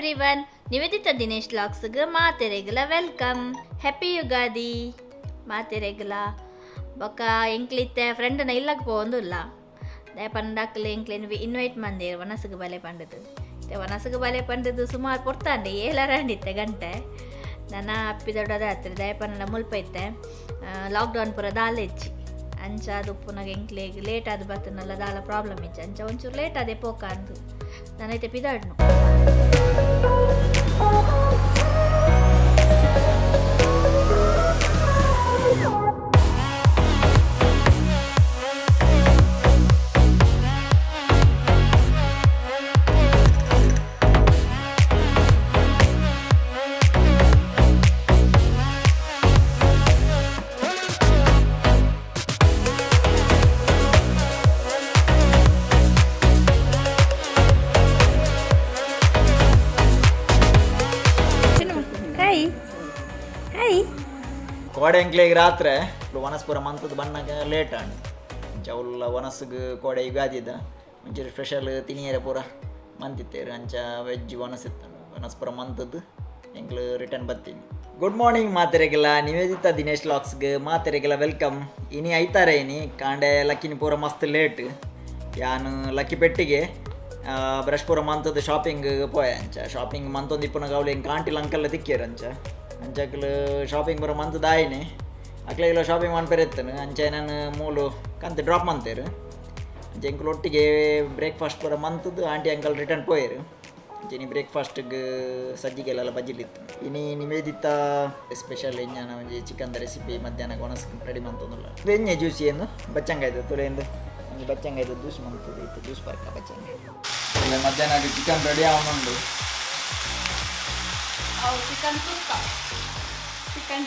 Everyone, Nivedita Dinesh ಲಾಗ್ಸ್ಗೆ ಮಾತೆರೆಗ್ಲ welcome. Happy Ugadi ಮಾತೆರೆಗ್ಲ. ಬೊಕ್ಕ ಎಂಕ್ಲಿತ್ತೆ ಫ್ರೆಂಡ್ನ ಇಲ್ಲಕ್ಕೆ ಪೋಂದುಲ್ಲ ಪಂಡಕ್ಲೆ ಎಂಕ್ಲೇನು ಇನ್ವೈಟ್ ಮಂದೇರು ವನಸ್ಗೆ ಬಲೆ ಪಂಡದು. ವನಸ್ಗೆ ಬಲೆ ಪಂಡದು ಸುಮಾರು ಪೊರ್ತಾಂಡೆ ಏಳರಂಡಿತ್ತೆ ಗಂಟೆ. ನನ್ನ ಅಪ್ಪಿ ದೊಡ್ಡದ ಹತ್ತಿರ ದಯಪನ್ನೆಲ್ಲ ಮುಲ್ಪೈತೆ. ಲಾಕ್ಡೌನ್ ಪೂರ ದಾಲ್ ಹೆಚ್ಚಿ ಅಂಚ ಅದು ಉಪ್ಪುನಾಗ ಎಂಕ್ಲೆಗೆ ಲೇಟ್ ಆದ ಬತ್ತನಲ್ಲ ದಾಲ ಪ್ರಾಬ್ಲಮ್ ಇಚ್ಚ ಅಂಚ ಒಂಚೂರು ಲೇಟ್ ಅದೇ ಪೋಕ ಅಂದು ನಾನೈತೆ ಪಿದಾಡ್ನು. ಕೋಡೆ ಎಂಕ್ಲೆಗೆ ರಾತ್ರಿ ವನಸ್ಪುರ ಮಂತದ ಬಣ್ಣಗ ಲೇಟ್ ಆಂಡ್ ಚೌಲ್ಲ ವನಸ್ಗೆ ಕೋಡೆ ಯುಗಾದಿದ ಮುಂಚೆ ಸ್ಪೆಷಲ್ ತಿನಿಯರ ಪೂರ ಮಂತಿತ್ತೇರು ಅಂಚ ವೆಜ್ ವನಸಿತ್ತು ವನಸ್ಪುರ ಮಂತದ್ದು ಎಂಕ್ಲು ರಿಟರ್ನ್ ಬರ್ತೀನಿ. ಗುಡ್ ಮಾರ್ನಿಂಗ್ ಮಾತೆರೆಗೆಲ್ಲ ನಿವೇದಿತಾ ದಿನೇಶ್ ಲಾಗ್ಸ್ಗೆ ಮಾತೆರೆಗೆಲ್ಲ ವೆಲ್ಕಮ್. ಇನಿ ಐತಾರೆ ಇನಿ ಕಾಂಡೆ ಲಕ್ಕಿನಿ ಪೂರ ಮಸ್ತ್ ಲೇಟ್ ಯಾನು ಲಕ್ಕಿ ಪೆಟ್ಟಿಗೆ ಬ್ರಷ್ ಪೂರ ಮಂತದ್ದು ಶಾಪಿಂಗ್ ಪೋಯ ಅಂಚ ಶಾಪಿಂಗ್ ಮಂತೊಂದು ಇಪ್ಪನಾಗ ಅವಳು ಹೆಂಗೆ ಕಾಂಟಿಲ್ ಅಂಕಲ್ಲ ತಿಕ್ಕೇರು ಅಂಚಕ್ಲು ಶಾಪಿಂಗ್ ಬರೋ ಮಂತದ ಆಯ್ನೆ ಅಕ್ಲೆಲ್ಲ ಶಾಪಿಂಗ್ ಮಾಡ್ಪೇರಿತ್ತನು ಅಂಚೆ ನಾನು ಮೂಲು ಕಂತು ಡ್ರಾಪ್ ಮಾಡ್ತೇರು ಅಂಚೆ ಎಂಕಲ್ ಒಟ್ಟಿಗೆ ಬ್ರೇಕ್ಫಾಸ್ಟ್ ಬರೋ ಮಂತದ್ದು ಆಂಟಿ ಅಂಕಲ್ ರಿಟರ್ನ್ ಪೋಯರು ಅಂಚೆ ನೀ ಬ್ರೇಕ್ಫಾಸ್ಟಿಗೆ ಸಜ್ಜಿಗೆಲ್ಲ ಬಜ್ಜಿಲಿತ್ತು. ಇನಿ ನಿವೇದಿತಾ ಸ್ಪೆಷಲ್ ಎಂಜಾನ ಒಂಜಿ ಚಿಕನ್ ರೆಸಿಪಿ ಮಧ್ಯಾಹ್ನ ಒಣಸ್ಕು ರೆಡಿ ಮಂತೊಂದುಲ್ಲ ಎಂಜೆ ಜ್ಯೂಸಿ ಎಂದು ಬಚ್ಚಂಗಾಯ್ತು ತುಳೆಂದು ಒಂಜಿ ಬಚ್ಚಂಗಾಯ್ತು ಜ್ಯೂಸ್ ಮಂತದ್ದು ಇತ್ತು ಜ್ಯೂಸ್ ಬರ್ಕ ಬಚ್ಚಂಗಾಯಿ ಮಧ್ಯಾಹ್ನ ಚಿಕನ್ ರೆಡಿ ಆವನುಂಡು. ಚಿಕನ್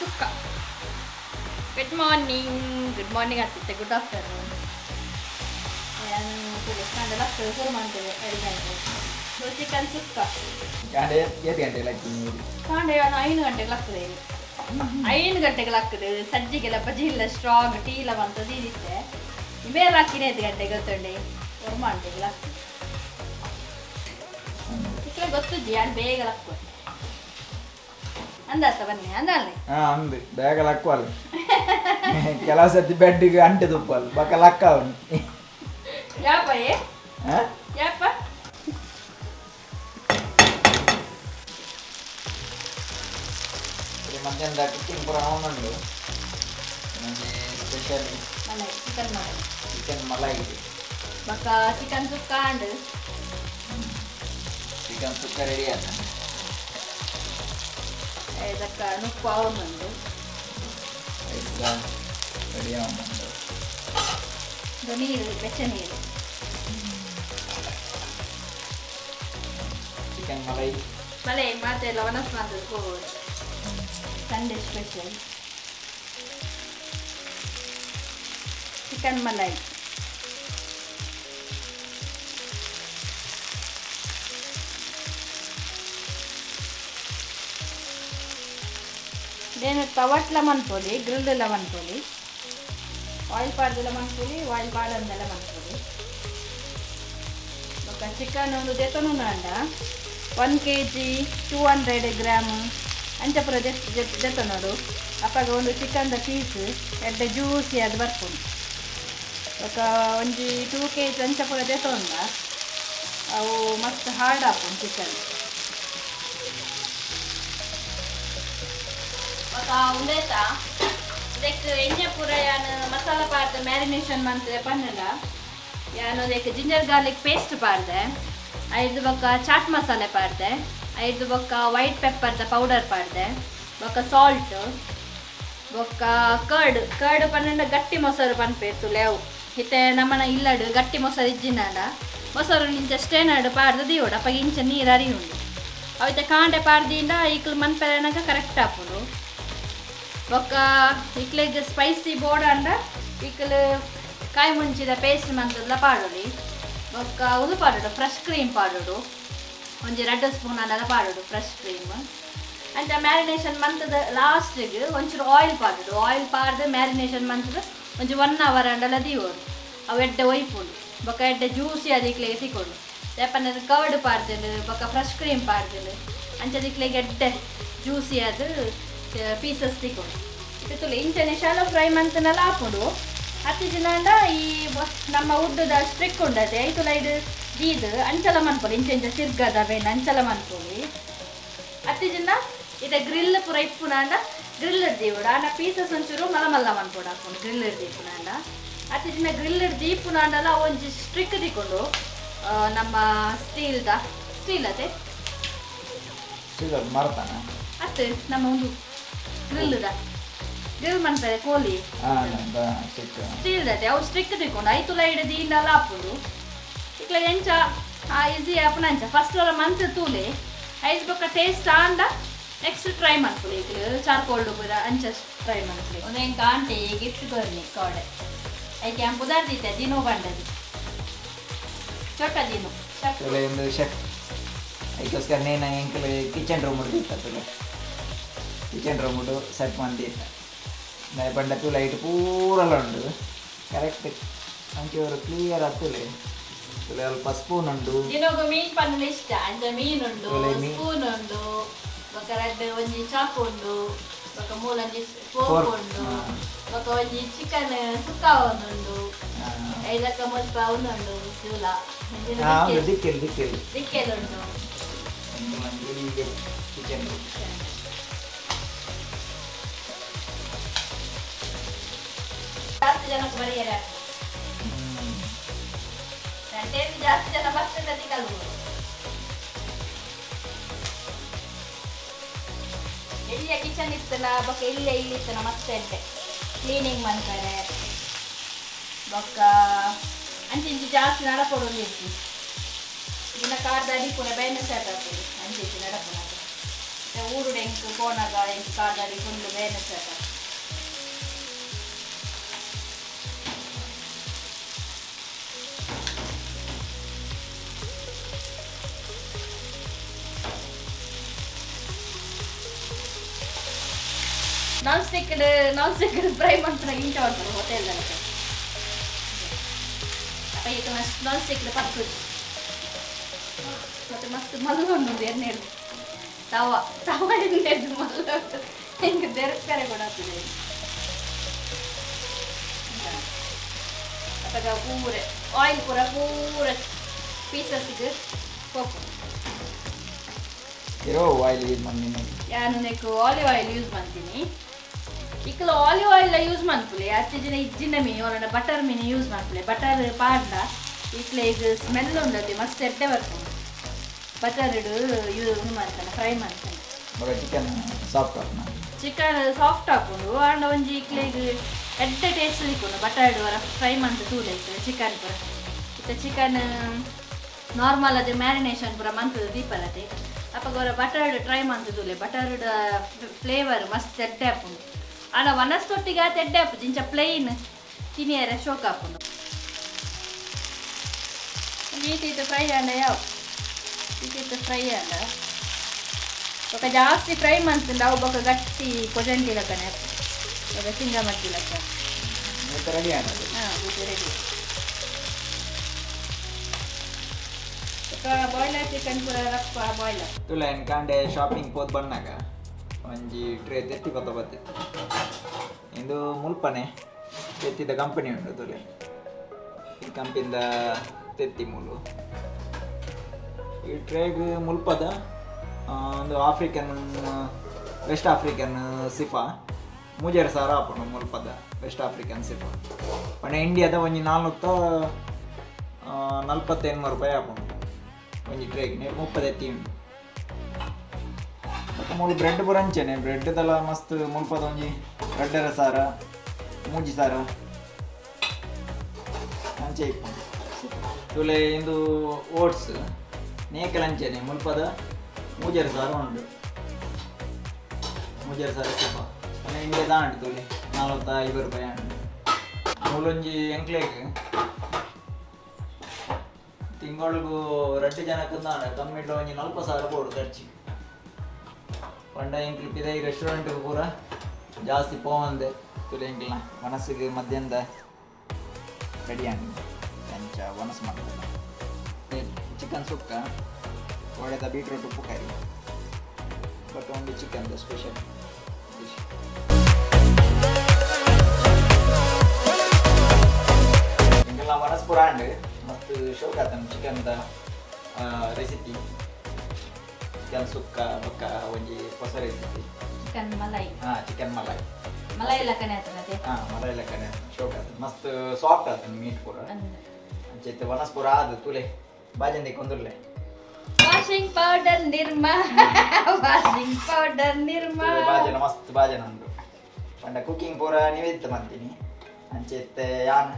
ಸುಕ್ಕ. ಗುಡ್ ಮಾರ್ನಿಂಗ್ ಆಗ್ತಿತ್ತೆ, ಗುಡ್ ಆಫ್ಟರ್ನೂನ್. ಶುರು ಮಾಡ್ತೇವೆ 2 ಗಂಟೆ. ಚಿಕನ್ ಸುಕ್ಕ ಕಾಂಡೆ 5 ಗಂಟೆಗೆ ಆಗ್ತದೆ. 5 ಗಂಟೆಗೆ ಆಗ್ತದೆ. ಸಜ್ಜಿಗೆಲ್ಲ ಬಜ್ಜಿ ಇಲ್ಲ, ಸ್ಟ್ರಾಂಗ್ ಟೀ ಇಲ್ಲ ಬಂತದ್ದು ಇದಿತ್ತೆ ಬೇರೆ ಹಾಕಿನ 5 ಗಂಟೆಗೆ ಗೊತ್ತುಂಡೆ ಅವ್ರು ಮಾಡ್ತಿಲ್ಲ ಗೊತ್ತಿದ್ದಿ ಅಲ್ಲಿ ಬೇಗ ಹಾಕ್ಬೋದು ಅಂದಾತ ಬನ್ನಿ ಅಂದಾಳೆ ಅಂದು ಬೇಗ ಲಕ್ಕವಲ್ಲ ಕೆಲವು ಸತಿ ಬೆಡ್ಗೆ ಅಂಟೆ ತುಪ್ಪಲ್ಲ ಬಕ್ಕ ಲಕ್ಕ ಅವನು ಯಾಪ ಯಾಪ ಮಧ್ಯಾಹ್ನದ ಕುಕ್ಕಿಂಗ್ ಪೂರ ಅವನುಂಡು ಸ್ಪೆಷಲ್ ಚಿಕನ್ ಮಲೈ ಬಕ್ಕ ಚಿಕನ್ ಸುಕ್ಕ ಅಂಡು ಚಿಕನ್ ಸುಕ್ಕ ರೆಡಿ ಆದ ಇದಕ್ಕೆ ನುಪ್ಪು ಅವನುಂಡು ರೆಡಿ ಆಗುಂಡು ನೀರು ಬೆಚ್ಚ ನೀರು ಚಿಕನ್ ಮಲೈ ಮಳೆ ಮಾತೆಲ್ಲ ವನಸ್ ಮಾಡ್ಬೇಕು ಸಂಡೇ ಸ್ಪೆಷಲ್ ಚಿಕನ್ ಮಲೈ. నేను తవట్ల మన్పోలి గ్రిల్డ్ల మన్పోలి ఆయిల్ పాడదల మన్పోలి ఆయిల్ పాడందల మన్పోలి ఒక చికెన్ ಒಂದು ದೆತನುಂಡ 1 kg 200 ಗ್ರಾಮ್ ಅಂಚಪುರ ದೆತನೋಡು ಅಪ್ಪಾಗ ಒಂದು ಚಿಕನ್ದ ಪೀಸ್ ಎಡ್ಡೆ ಜ್ಯೂಸಿ ಅದು ಬರ್ಕೊಂಡು ఒక ಒಂಜಿ 2 kg ಅಂಚಪುರ ದೆತೊಂಡ ಅವು ಮಸ್ತ್ ಹಾರ್ಡ್ ಹಾಕೊಂಡು ಚಿಕನ್ ಉಂಡೇತ ಅದಕ್ಕೆ ಎಣ್ಣೆ ಪೂರ ಯಾನು ಮಸಾಲ ಪಾಡ್ದೆ ಮ್ಯಾರಿನೇಷನ್ ಮಾಡ್ತದೆ ಪನ್ನಲ್ಲ ಯಾನು ಅದಕ್ಕೆ ಜಿಂಜರ್ ಗಾರ್ಲಿಕ್ ಪೇಸ್ಟ್ ಪಾಡ್ದೆ 5 ಬೊಕ್ಕ ಚಾಟ್ ಮಸಾಲೆ ಪಾಡ್ದೆ 5 ಬೊಕ್ಕ ವೈಟ್ ಪೆಪ್ಪರ್ದ ಪೌಡರ್ ಪಾಡ್ದೆ ಬೊಕ್ಕ ಸಾಲ್ಟ್ ಬೊಕ್ಕ ಕರ್ಡ್ ಪನ್ನಂಡ ಗಟ್ಟಿ ಮೊಸರು ಪನ್ಪೇತು ಲೇವು ಹಿತೆ ನಮ್ಮನ ಇಲ್ಲಡು ಗಟ್ಟಿ ಮೊಸರು ಇಜ್ಜಿನಾಡ ಮೊಸರು ಇಂಚ ಸ್ಟೇನಡ್ ಪಾಡ್ದು ದೀವಡು ಅಪ್ಪ ಇಂಚ ನೀರು ಅರಿಯುಂಡು ಅವತ್ತೆ ಕಾಂಡೆ ಪಾಡ್ದಿಂದ ಈಕ್ಲು ಮನ್ಪೆರನಾಗ ಕರೆಕ್ಟ್ ಹಾಕೋದು ಒಕ್ಕ ಇಕ್ಲೆಗ್ ಸ್ಪೈಸಿ ಬೋರ್ಡ್ ಅಂಡ ಇಕ್ಲು ಕಾಯಿ ಮುಂಚಿದ ಪೇಸ್ಟ್ ಮಂತಲ್ಲ ಪಾಡೋಡಿ ಒಕ್ಕ ಉದು ಪಾಡೋಡು ಫ್ರೆಶ್ ಕ್ರೀಮ್ ಪಾಡೋಡು ಒಂಜಿ 2 ಸ್ಪೂನ್ ಅಲ್ಲ ಪಾಡೋಡು ಫ್ರೆಶ್ ಕ್ರೀಮ್ ಅಂತ ಮ್ಯಾರಿನೇಷನ್ ಮಂತದ ಲಾಸ್ಟಿಗೆ ಒಂಚೂರು ಆಯಿಲ್ ಪಾಡೋಡು ಆಯಿಲ್ ಪಾಡ್ದು ಮ್ಯಾರಿನೇಷನ್ ಮಂತದ ಒಂಜಿ 1 ಅವರ್ ಅಂಡಲ್ಲ ದೀವೋಡು ಅವು ಎಡ್ಡೆ ಒಯ್ಪುಂಡು ಬೊಕ್ಕ ಎಡ್ಡೆ ಜ್ಯೂಸಿ ಅದಕ್ಕೆ ತಿಕ್ಕೊಂಡು ಲೇಪನ ಕರ್ಡ್ ಪಾಡ್ದೆಲು ಬೊಕ್ಕ ಫ್ರೆಶ್ ಕ್ರೀಮ್ ಪಾಡ್ದೆಲು ಅಂಚದಿಕ್ಲೆ ಗೆಡ್ಡೆ ಜ್ಯೂಸಿ ಅದು ಪೀಸಸ್ ತಿಕ್ಕೊಂಡು ಇತ್ತುಲೆ ಇಂಚನೆ ಶಾಲೋ ಫ್ರೈ ಮಂತನೆಲ್ಲ ಹಾಕೊಂಡು ಹತ್ತು ದಿನ ಈ ನಮ್ಮ ಉದ್ದದ ಸ್ಟ್ರಿಕ್ ಉಂಡದೆ ಐತುಲ ಇದು ದೀದು ಅಂಚಲ ಮನ್ಕೊಳ್ಳಿ ಇಂಚ ತಿರ್ಗದ ಬೇನ ಅಂಚಲ ಮನ್ಕೊಳ್ಳಿ ಹತ್ತು ದಿನ ಇದ ಗ್ರಿಲ್ ಪೂರ ಇಪ್ಪುನಾಂಡ ಗ್ರಿಲ್ ಹಿಡ್ದೀವುಡು ಆನ ಪೀಸಸ್ ಒಂಚೂರು ಮಲ್ಲ ಮಲ್ಲ ಮನ್ಕೊಡು ಹಾಕೊಂಡು ಗ್ರಿಲ್ ಹಿಡ್ದೀಪುನಾಂಡ ಹತ್ತು ದಿನ ಗ್ರಿಲ್ ಹಿಡ್ದೀಪುನಾಂಡಲ್ಲ ಒಂಚು ಸ್ಟ್ರಿಕ್ ತಿಕ್ಕೊಂಡು ನಮ್ಮ ಸ್ಟೀಲ್ ಅದೇ ಮರ್ತಾನ ಅತ್ತೆ ನಮ್ಮ ಒಂದು ಗ್ರಿಲ್ದ ಗ್ರಿಲ್ ಮಾಡ್ತಾರೆ ಕೋಳಿ ಸ್ಟೀಲ್ ಅದೇ ಅವು ಸ್ಟ್ರಿಕ್ ತಿಕ್ಕೊಂಡು ಐತುಲ ಹಿಡಿದು ಇನ್ನೆಲ್ಲ ಹಾಕೊಂಡು ಇಟ್ಲ ಎಂಚ ಈಸಿ ಆಪನ ಅಂಚ ಫಸ್ಟ್ ಅವರ ಮಂತ್ ತೂಲೆ ಐದು ಬೊಕ್ಕ ಟೇಸ್ಟ್ ಆಂಡ ನೆಕ್ಸ್ಟ್ ಟ್ರೈ ಮಾಡ್ಕೊಳ್ಳಿ ಈಗ ಚಾರ್ಕೋಲ್ಡ್ ಪೂರ ಅಂಚ ಟ್ರೈ ಮಾಡ್ಕೊಳ್ಳಿ ಒಂದೇ ಆಂಟಿ ಗಿಫ್ಟ್ ಕೊರ್ನಿ ಕೋಡೆ ಐಕೆ ಹಂಗೆ ಉದಾರ್ದಿತ್ತೆ ದಿನೋ ಬಂಡದು ಚೊಟ್ಟ ದಿನ ಒಂದು ಶೆಫ್ ಅದಕ್ಕೋಸ್ಕರ ನೇನು ಎಂಕಲ್ ಕಿಚನ್ ರೂಮ್ ಇರ್ತದೆ ಕಿಚನ್ ರೂಮ್ ಸೆಟ್ ಮಾಡಿದ್ದ ಬಂಡತ್ತು ಲೈಟ್ ಪೂರೆಲ್ಲ ಉಂಟು ಕರೆಕ್ಟ್ ಒಂಚೂರು ಕ್ಲಿಯರ್ ಆಗ್ತದೆ ಅಲ್ಪ ಸ್ಪೂನ್ ಉಂಟು ದಿನೋಗು ಮೀನು ಪನ್ನಲು ಇಷ್ಟ ಅಂಚ ಮೀನುಂಡು ಸ್ಪೂನ್ ಉಂಡು ಬೊಕ್ಕ ರಡ್ಡು ಒಂಜಿ ಚಾಕು ಉಂಡು ಬೊಕ್ಕ ಮೂಲೊಂಜಿ ಫೋರ್ಕ್ ಉಂಡು ಬೊಕ್ಕ ಒಂಜಿ ಚಿಕನ್ ಸುಕ್ಕ ಒಂದುಂಡು ಐದಕ್ಕ ಮುಲ್ಪ ಉಂಡು ಚೂಲ ದಿಕ್ಕೆಲುಂಡು ಕಿಚನ್ ರೂಮ್ ಜಾಸ್ತಿ ಜನಕ್ಕೆ ಬರೆಯರ ಜಾಸ್ತಿ ಜನ ಬರ್ತದೆ ಕಲ್ಬೋದು ಎಲ್ಲಿಯ ಕಿಚನ್ ಇತ್ತನ ಬೊಕ್ಕ ಇಲ್ಲೇ ಇಲ್ಲಿ ಇತ್ತನ ಮತ್ತೆ ಕ್ಲೀನಿಂಗ್ ಮಾಡ್ತಾರೆ ಬೊಕ್ಕ ಅಂಚಿಂಚಿ ಜಾಸ್ತಿ ನಡಪಡೋದು ಇರ್ತಿ ಇನ್ನ ಕಾರ್ದಾಡಿ ಪುರ ಬೇನೆ ಸ್ಟಾರ್ಟ್ ಆಗ್ತದೆ ಅಂಚಿಂಚಿ ನಡಪಡ ಊರು ಎಂಟು ಕೋಣಗ ಎಂಟು ಕಾರ್ದಾಡಿ ಫುಲ್ಲು ಬೇನೆ ಸ್ಟಾರ್ಟ್ ಆಗ್ತದೆ ನಾನ್ ಸ್ಟಿಕ್ ಫ್ರೈ ಮಾಡ್ತಾರೆ ಇಂಚ ಮಾಡ್ತಾರೆ ಹೋಟೆಲ್ ಅಪ್ಪ ಈಗ ನಾನ್ ಸ್ಟಿಕ್ ಪತ್ತು ಮತ್ತೆ ಮಸ್ತ್ ಮಲ್ಗೊಂಡು ಎಣ್ಣೆಡು ತವ ಎಣ್ಣೆಡು ಮಲ್ಲ ಹಿಂಗೆ ಬೆರಕರೆ ಕೂಡ ಆಗ್ತದೆ ಅಪ್ಪಾಗ ಪೂರೆ ಆಯಿಲ್ ಪೂರ ಪೀಸಸ್ಗೆ ಕೊಪ್ಪು ಆಯಿಲ್ ಯೂಸ್ ಮಾಡ್ತೀನಿ ನಾನು ಆಲಿವ್ ಆಯಿಲ್ ಯೂಸ್ ಮಾಡ್ತೀನಿ ಇಕ್ಕಲ ಆಲಿವ್ ಆಯಿಲ್ ಯೂಸ್ ಮಾಡ್ಕೊಳ್ಳಿ ಹತ್ತು ದಿನ ಇಜ್ಜಿನ ಮೀನು ಅವರ ಬಟರ್ ಮೀನು ಯೂಸ್ ಮಾಡ್ಕೊಳ್ಳಿ ಬಟರ್ ಪಾಡ್ಲ ಇಟ್ಲ ಈಗ ಸ್ಮೆಲ್ ಉಂಡಲ್ಲಿ ಮಸ್ತ್ ಎಡ್ಡೆ ಬರ್ತದೆ ಬಟರ್ ಯೂಸ್ ಮಾಡ್ತಾನೆ ಫ್ರೈ ಮಾಡ್ತಾನೆ ಚಿಕನ್ ಸಾಫ್ಟ್ ಹಾಕೊಂಡು ಆಂಡ ಒಂಜಿ ಇಕ್ಲೆಗ್ ಎಡ್ಡೆ ಟೇಸ್ಟ್ ಇಕ್ಕೊಂಡು ಬಟರ್ ವರ ಫ್ರೈ ಮಾಡ್ತಾ ತೂಲ ಇರ್ತದೆ ಚಿಕನ್ ಪೂರ ಇತ್ತ ಚಿಕನ್ ನಾರ್ಮಲ್ ಅದು ಮ್ಯಾರಿನೇಷನ್ ಪೂರ ಮಂತದ ದೀಪಲತೆ ಅಪ್ಪಾಗ ಅವರ ಬಟರ್ಡ್ ಟ್ರೈ ಮಾಡ್ತಿದ್ದುಲೆ ಬಟರ್ಡ್ ಫ್ಲೇವರ್ ಮಸ್ತ್ ಎಡ್ಡೆ ಹಾಕೊಂಡು ಆನ ವನಸ್ತೊಟ್ಟಿಗೆ ಆತ ಎಡ್ಡೆ ಹಾಪುದು ಇಂಚ ಪ್ಲೇನ್ ತಿನಿಯರ ಶೋಕ್ ಹಾಕೊಂಡು ಈಟೀತು ಫ್ರೈ ಆಂಡ ಯಾವ ಈಟೀತು ಫ್ರೈ ಆಂಡ ఒక ಜಾಸ್ತಿ ಫ್ರೈ ಮಾಡ್ತಿಲ್ಲ ಅವು ಬೊಕ್ಕ ಗಟ್ಟಿ ಕೊಜಂಟಿ ಲಕ್ಕನೆ ఒక ಸಿಂಗ ಮಟ್ಟಿ ಲಕ್ಕ ರೆಡಿ ಆಗೋದು ಹಾಂ ಇದು ರೆಡಿ ಬಾಯ್ಲರ್ ಚಿಕನ್ ಪೂರ ರಪ್ಪ ಬಾಯ್ಲರ್ ತುಲ ಏನು ಕಾಂಡೆ ಶಾಪಿಂಗ್ ಪೋತ್ ಬಂದಾಗ ಒಂಜಿ ಟ್ರೇ ತೆತ್ತಿ ಕೊತ್ತ ಬತ್ತಿತ್ತು ಇಂದು ಮುಲ್ಪನೆ ತೆತ್ತಿದ ಕಂಪನಿ ಉಂಟು ತುಲೆ ಈ ಕಂಪನಿದ ತೆತ್ತಿ ಮೂಲು ಈ ಟ್ರೇಗ್ ಮುಲ್ಪದ ಒಂದು ಆಫ್ರಿಕನ್ ವೆಸ್ಟ್ ಆಫ್ರಿಕನ್ ಸಿಫಾ ಮೂಜರ ಸಾರ ಹಾಪುಂಡು ಮುಲ್ಪದ ವೆಸ್ಟ್ ಆಫ್ರಿಕನ್ ಸಿಫಾ ಪಂಡ ಇಂಡಿಯಾದ ಒಂಜಿ 448 ರೂಪಾಯಿ ಹಾಪುಂಡು ಒಂಜಿ ಟ್ರೇಗ್ 30 ಎತ್ತಿ ಉಂಟು ಮತ್ತು ಮೂಲು ಬ್ರೆಡ್ ಪೂರ ಅಂಚೆನೆ ಬ್ರೆಡ್ದೆಲ್ಲ ಮಸ್ತ್ ಮುಲ್ಪದ ಒಂಜಿ ಬ್ರೆಡ್ಡರ ಸಾರ ಮೂಜಿ ಸಾರ ಅಂಚೆ ಇಪ್ಪುಂಡು ತುಲೆ ಇಂದು ಓಟ್ಸ್ ನೇಕಲ್ ಅಂಚೆನೆ ಮುಲ್ಪದ ಮೂಜರ ಸಾರ ಉಂಟು ಮೂಜರ ಸಾರ ಸಿಪ್ಪ ಇಂಡಿಯಾದ ಉಂಟು ತುಲೆ 45 ರೂಪಾಯಿ ಉಂಟು ಮೂಲೊಂಜಿ ಎಂಕ್ಲೆಗ್ ತಿಂಗಳಿಗೂ 2 ಜನಕ್ಕೆ ಕಮ್ಮಿ ಒಂಜಿ 40,000 ಬೋಡು ಖರ್ಚು ಪಂಡ ಎಂಕ್ಲಿಪ್ಪಿದ ಈ ರೆಸ್ಟೋರೆಂಟ್ಗೂ ಪೂರ ಜಾಸ್ತಿ ಪೋವಂದೆ ತುಲೆ ಎಂಕ್ಲ ಮನಸ್ಸಿಗೆ ಮಧ್ಯಾಹ್ನದ ರೆಡಿ ಆಗಿದೆ ಕೊಂಚ ಮನಸ್ಸು ಮಾಡ್ತದೆ ಚಿಕನ್ ಸುಕ್ಕ ಒಡೆದ ಬೀಟ್ರೂಟ್ ಉಪ್ಪು ಕರಿ but only chicken special dish. ಹಿಂಗೆಲ್ಲ ಮನಸ್ಪುರ ಅಂಡ್ ಮತ್ತು ಶೋಕಾತನ ಚಿಕನ್ದ ರೆಸಿಪಿ ಚಿಕನ್ ಸುಕ್ಕ ಬೊಕ್ಕ ಒಂಜಿ ಹೊಸ recipe chicken malai. Chicken malai ಮಲೈ ಲಕ್ಕನೆ ಆತನದೆ. ಮಲೈ ಲಕ್ಕನೆ ಶೋಕಾತನ ಮಸ್ತ್ ಸಾಫ್ಟ್ ಆತನ ಮೀಟ್ ಪೂರ ಅಂಚೆತ್ತೆ ವನಸ್ಪುರ ಆದ ತುಲೆ ಬಾಜಂದಿ ಕೊಂದುರ್ಲೆ washing powder Nirma washing powder Nirma ಬಾಜನ ಮಸ್ತ್ ಬಾಜನ ಉಂಟು ಪಂಡ ಕುಕಿಂಗ್ ಪೂರ ನಿವೇದಿತ ಮಾಡ್ತೀನಿ ಅಂಚೆತ್ತೆ ಯಾನ್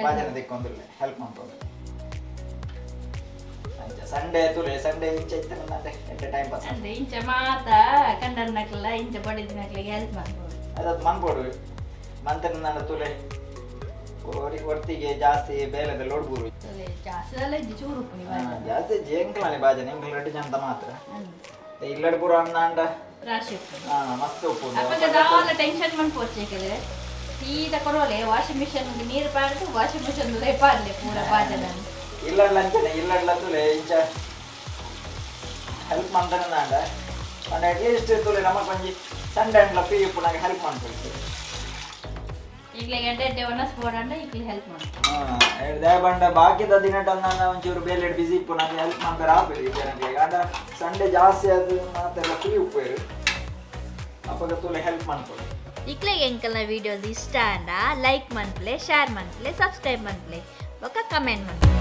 ಬಾಜನ ದಿಕ್ಕೊಂದುರ್ಲೆ ಹೆಲ್ಪ್ ಮಾಡ್ಬೋದು ಅಂಚೆ ಸಂಡೇ ತುಲೆ ಸಂಡೇ ಇಂಚೆ ಇತ್ತು ನಂದೆ ಎಂಟೆ ಟೈಮ್ ಪಾಸ್ ಅಂದ್ರೆ ಇಂಚ ಮಾತ ಕಂಡನ್ನಕ್ಲ ಇಂಚ ಬಡಿದಿನಕ್ಲಿಗೆ ಹೆಲ್ಪ್ ಮಾಡ್ಬೋದು. ಅದಕ್ಕೆ ಮನ್ಪೋಡು ಮಂತನ ನನ್ನ ತುಲೆ ಒಟ್ಟಿಗೆ ಜಾಸ್ತಿ ಬೇಲೆದ ಲೋಡ್ಬೂರು ಜಾಸ್ತಿ ಎಲ್ಲ ಇದ್ದು ಚೂರು ಉಪ್ಪು ನೀವು ಜಾಸ್ತಿ ಎಂಕ್ಲಾನೆ ಬಾಜನ ಎಂಕ್ಲ ರೆಡ್ಡಿ ಜಂತ ಮಾತ್ರ ಇಲ್ಲಡ್ ಪೂರ ಅನ್ನ ಅಂಡ ರಾಶಿ ಉಪ್ಪು ಮಸ್ತ್ ಉಪ್ಪು ಅಪ್ಪಗೆ ದಾಲ ಟೆನ್ಷನ್ ಮಾಡ್ಕೋಚೇಕಲೆ ಸೀದಾ ಕೊರೋಲೆ ವಾಷಿಂಗ್ ಮಿಷನ್ ನೀರು ಪಾಡ್ದು ವಾಷಿಂಗ್ ಮಿಷನ್ ಪಾಡ್ಲೆ ಪೂರ ಬಾಜನ ಇಲ್ಲಡ್ಲ ಅಂಚನೆ ಇಲ್ಲಡ್ಲ ತುಲೆ ಇಂಚ ಹೆಲ್ಪ್ ಮಾಡ್ತಾನೆ ನಾಂಡ ಅಂಡ್ ಅಟ್ಲೀಸ್ಟ್ ತುಲೆ ನಮಗೆ ಒಂಜಿ ಸಂಡೆ ಅಂಡ್ಲ ಫ್ರೀ ಉಪ್ಪು ನಂಗೆ ಹೆಲ್ಪ್ ಮಾಡ್ಕೊಳ್ತೀವಿ ಈಗಲೇ ಗಂಟೆ ಒನ್ನಸ್ ಬೋಡಂಡ ಈಗಲೇ ಹೆಲ್ಪ್ ಮಾಡಿ ಬಂಡ ಬಾಕಿದ ದಿನಟ ನಾನು ಒಂಚೂರು ಬೇಲೆ ಬಿಸಿ ಇಪ್ಪು ನಂಗೆ ಹೆಲ್ಪ್ ಮಾಡ್ತಾರೆ ಆಗ್ಬೇಕು ಜನಕ್ಕೆ ಗಂಡ ಸಂಡೆ ಜಾಸ್ತಿ ಅದು ಮಾತೆಲ್ಲ ಫ್ರೀ ಉಪ್ಪು ಇರು ಅಪ್ಪಾಗ ತುಲೆ ಹೆಲ್ಪ್ ಮಾಡ್ಕೊಳ್ಳಿ. ಈಗಲೇ ಎಂಕಲ್ನ ವಿಡಿಯೋಸ್ ಇಷ್ಟ ಅಂಡ ಲೈಕ್ ಮನ್ಪ್ಲೆ ಶೇರ್ ಮನ್ಪ್ಲೆ ಸಬ್ಸ್ಕ್ರೈಬ್ ಮನ್ಪ್ಲೆ ಬೊಕ್ಕ ಕಮೆಂಟ್ ಮನ್ಪ್ಲೆ.